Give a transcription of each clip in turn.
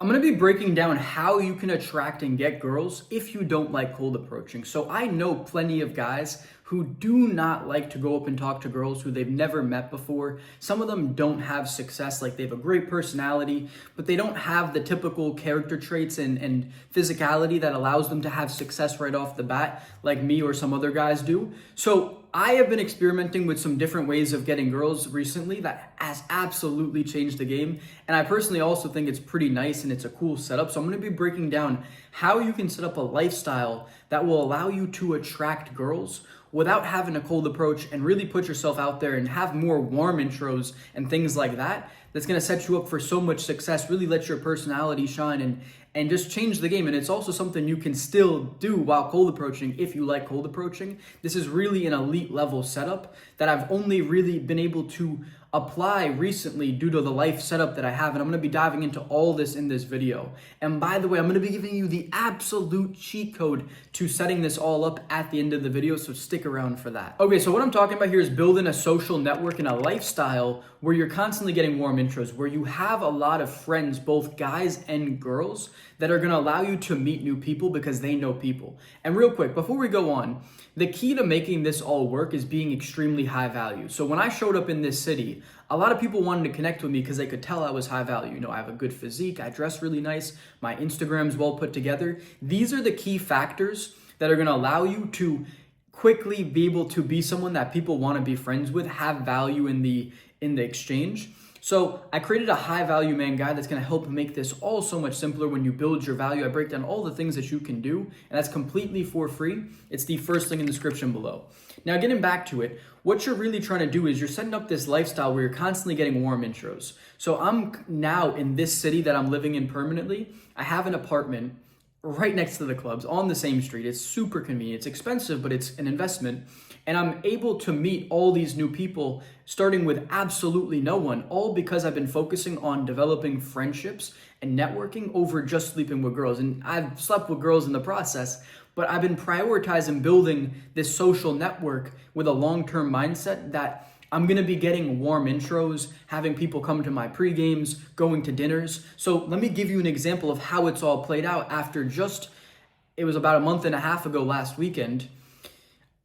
I'm going to be breaking down how you can attract and get girls if you don't like cold approaching. So I know plenty of guys who do not like to go up and talk to girls who they've never met before. Some of them don't have success, like they have a great personality, but they don't have the typical character traits and physicality that allows them to have success right off the bat, like me or some other guys do. So I have been experimenting with some different ways of getting girls recently that has absolutely changed the game. And I personally also think it's pretty nice and it's a cool setup. So I'm going to be breaking down how you can set up a lifestyle that will allow you to attract girls without having a cold approach and really put yourself out there and have more warm intros and things like that. That's going to set you up for so much success, really let your personality shine and just change the game. And it's also something you can still do while cold approaching if you like cold approaching. This is really an elite level setup that I've only really been able to apply recently due to the life setup that I have, and I'm going to be diving into all this in this video. And by the way, I'm going to be giving you the absolute cheat code to setting this all up at the end of the video, so stick around for that. Okay, so what I'm talking about here is building a social network and a lifestyle where you're constantly getting warm intros, where you have a lot of friends, both guys and girls, that are going to allow you to meet new people because they know people. And real quick, before we go on, the key to making this all work is being extremely high value. So when I showed up in this city, a lot of people wanted to connect with me because they could tell I was high value. You know, I have a good physique, I dress really nice, my Instagram's well put together. These are the key factors that are going to allow you to quickly be able to be someone that people want to be friends with, have value in the exchange. So I created a high value man guide that's going to help make this all so much simpler when you build your value. I break down all the things that you can do, and that's completely for free. It's the first link in the description below. Now, getting back to it, what you're really trying to do is you're setting up this lifestyle where you're constantly getting warm intros. So I'm now in this city that I'm living in permanently. I have an apartment right next to the clubs on the same street. It's super convenient. It's expensive, but it's an investment. And I'm able to meet all these new people, starting with absolutely no one, all because I've been focusing on developing friendships and networking over just sleeping with girls. And I've slept with girls in the process, but I've been prioritizing building this social network with a long-term mindset that I'm going to be getting warm intros, having people come to my pre-games, going to dinners. So let me give you an example of how it's all played out after it was about a month and a half ago last weekend.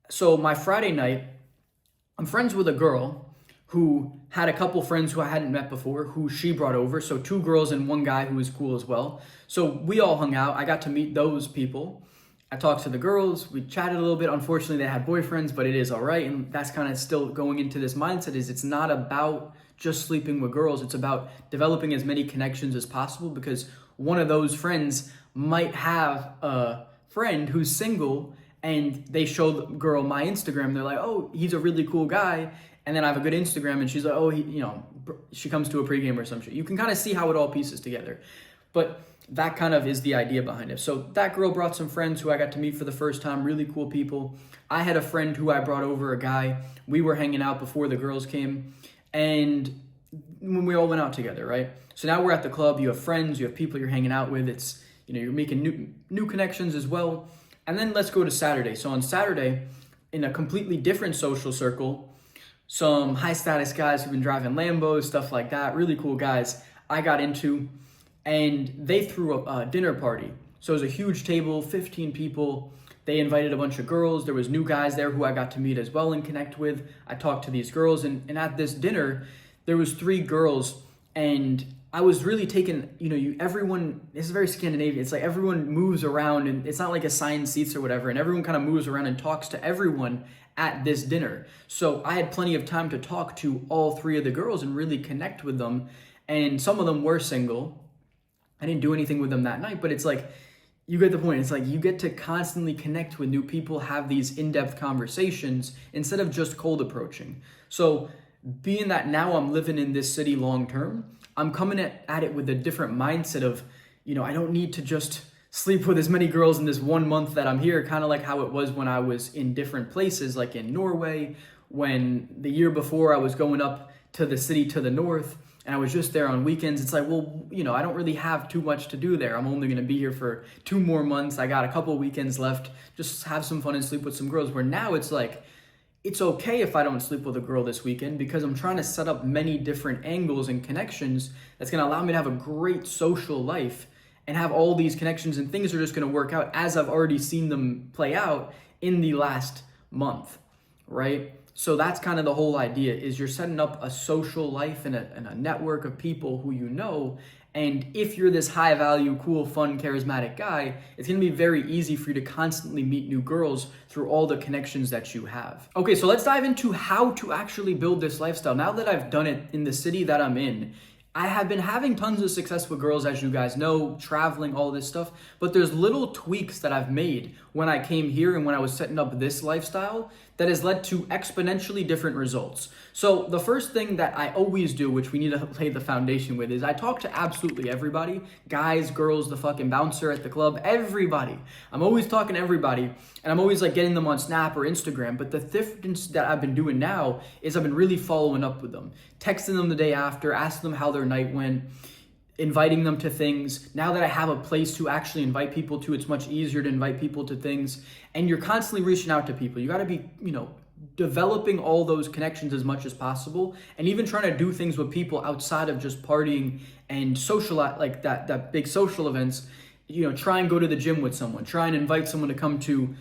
So my Friday night, I'm friends with a girl who had a couple friends who I hadn't met before, who she brought over. So 2 girls and 1 guy who was cool as well. So we all hung out. I got to meet those people. I talked to the girls, we chatted a little bit. Unfortunately, they had boyfriends, but it is all right. And that's kind of still going into this mindset is it's not about just sleeping with girls. It's about developing as many connections as possible because one of those friends might have a friend who's single and they show the girl my Instagram. They're like, oh, he's a really cool guy. And then I have a good Instagram and she's like, oh, she comes to a pregame or some shit. You can kind of see how it all pieces together. But that kind of is the idea behind it. So that girl brought some friends who I got to meet for the first time, really cool people. I had a friend who I brought over, a guy. We were hanging out before the girls came. And when we all went out together, right? So now we're at the club. You have friends, you have people you're hanging out with. It's, you're making new connections as well. And then let's go to Saturday. So on Saturday, in a completely different social circle, some high status guys who've been driving Lambos, stuff like that, really cool guys I got into, and they threw a dinner party. So it was a huge table, 15 people. They invited a bunch of girls. There was new guys there who I got to meet as well and connect with. I talked to these girls, and at this dinner, there was 3 girls, and I was really taken, everyone, this is very Scandinavian. It's like everyone moves around and it's not like assigned seats or whatever. And everyone kind of moves around and talks to everyone at this dinner. So I had plenty of time to talk to all 3 of the girls and really connect with them. And some of them were single. I didn't do anything with them that night, but it's like, you get the point. It's like you get to constantly connect with new people, have these in-depth conversations instead of just cold approaching. So being that now I'm living in this city long-term, I'm coming at it with a different mindset of, I don't need to just sleep with as many girls in this 1 month that I'm here, kind of like how it was when I was in different places, like in Norway, when the year before I was going up to the city to the north, and I was just there on weekends. It's like, well, I don't really have too much to do there. I'm only going to be here for 2 more months. I got a couple weekends left. Just have some fun and sleep with some girls. Where now it's like, it's okay if I don't sleep with a girl this weekend because I'm trying to set up many different angles and connections that's going to allow me to have a great social life and have all these connections, and things are just going to work out as I've already seen them play out in the last month, right? So that's kind of the whole idea, is you're setting up a social life and a network of people who you know. And if you're this high value, cool, fun, charismatic guy, it's going to be very easy for you to constantly meet new girls through all the connections that you have. Okay, so let's dive into how to actually build this lifestyle. Now that I've done it in the city that I'm in, I have been having tons of success with girls, as you guys know, traveling, all this stuff, but there's little tweaks that I've made when I came here and when I was setting up this lifestyle that has led to exponentially different results. So the first thing that I always do, which we need to lay the foundation with, is I talk to absolutely everybody, guys, girls, the fucking bouncer at the club, everybody. I'm always talking to everybody, and I'm always like getting them on Snap or Instagram, but the difference that I've been doing now is I've been really following up with them, texting them the day after, asking them how their night went, inviting them to things. Now that I have a place to actually invite people to, it's much easier to invite people to things. And you're constantly reaching out to people. You got to be, developing all those connections as much as possible, and even trying to do things with people outside of just partying and social, like that big social events. Try and go to the gym with someone. Try and invite someone to come to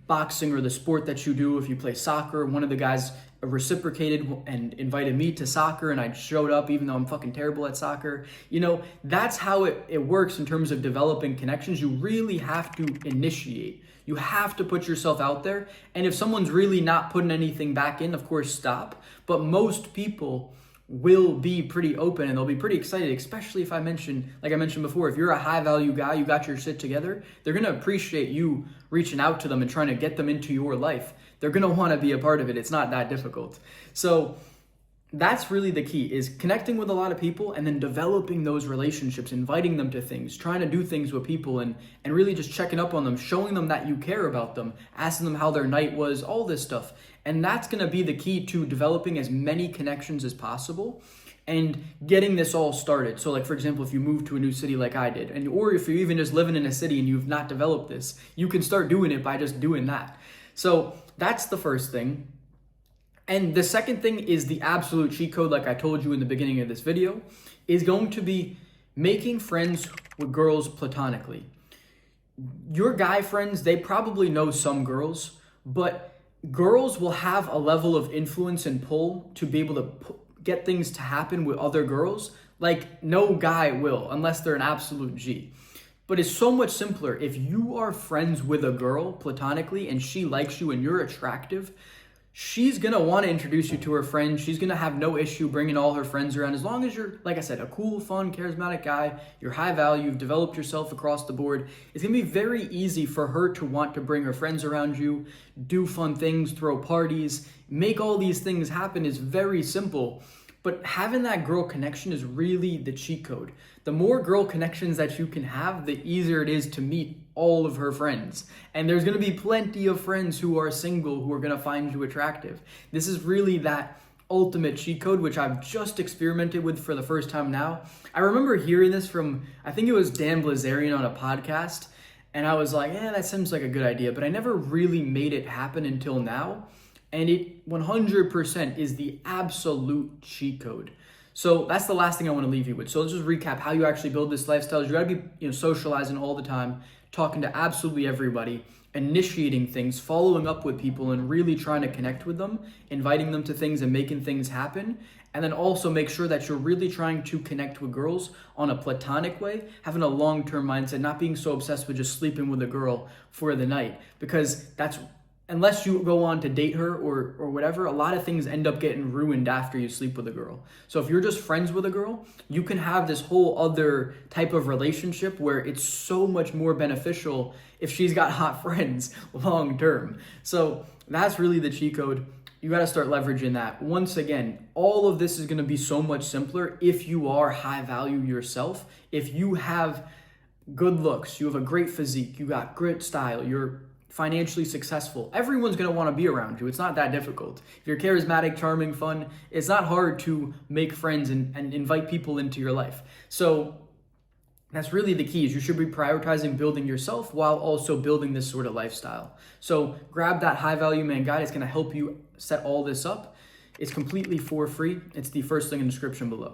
boxing or the sport that you do. If you play soccer, one of the guys reciprocated and invited me to soccer, and I showed up even though I'm fucking terrible at soccer. That's how it works in terms of developing connections. You really have to initiate. You have to put yourself out there. And if someone's really not putting anything back in, of course, stop. But most people will be pretty open and they'll be pretty excited, especially if like I mentioned before, if you're a high value guy, you got your shit together, they're going to appreciate you reaching out to them and trying to get them into your life. They're going to want to be a part of it. It's not that difficult. So that's really the key, is connecting with a lot of people and then developing those relationships, inviting them to things, trying to do things with people, and really just checking up on them, showing them that you care about them, asking them how their night was, all this stuff. And that's going to be the key to developing as many connections as possible and getting this all started. So like, for example, if you move to a new city like I did, or if you're even just living in a city and you've not developed this, you can start doing it by just doing that. So that's the first thing. And the second thing is the absolute cheat code, like I told you in the beginning of this video, is going to be making friends with girls platonically. Your guy friends, they probably know some girls, but girls will have a level of influence and pull to be able to get things to happen with other girls like no guy will, unless they're an absolute G. But it's so much simpler if you are friends with a girl platonically and she likes you and you're attractive. She's going to want to introduce you to her friends. She's going to have no issue bringing all her friends around, as long as you're, like I said, a cool, fun, charismatic guy, you're high value, you've developed yourself across the board. It's going to be very easy for her to want to bring her friends around you, do fun things, throw parties, make all these things happen. Is very simple. But having that girl connection is really the cheat code. The more girl connections that you can have, the easier it is to meet all of her friends. And there's going to be plenty of friends who are single who are going to find you attractive. This is really that ultimate cheat code, which I've just experimented with for the first time now. I remember hearing this from, I think it was Dan Blazarian on a podcast, and I was like, that seems like a good idea, but I never really made it happen until now. And it 100% is the absolute cheat code. So that's the last thing I want to leave you with. So let's just recap how you actually build this lifestyle. You got to be socializing all the time, talking to absolutely everybody, initiating things, following up with people, and really trying to connect with them, inviting them to things and making things happen. And then also make sure that you're really trying to connect with girls on a platonic way, having a long-term mindset, not being so obsessed with just sleeping with a girl for the night, because that's, unless you go on to date her or whatever, a lot of things end up getting ruined after you sleep with a girl. So if you're just friends with a girl, you can have this whole other type of relationship where it's so much more beneficial if she's got hot friends long term. So that's really the cheat code. You got to start leveraging that. Once again, all of this is going to be so much simpler if you are high value yourself. If you have good looks, you have a great physique, you got great style, you're financially successful, everyone's going to want to be around you. It's not that difficult. If you're charismatic, charming, fun, it's not hard to make friends and invite people into your life. So that's really the key, is you should be prioritizing building yourself while also building this sort of lifestyle. So grab that High Value Man guide. It's going to help you set all this up. It's completely for free. It's the first link in the description below.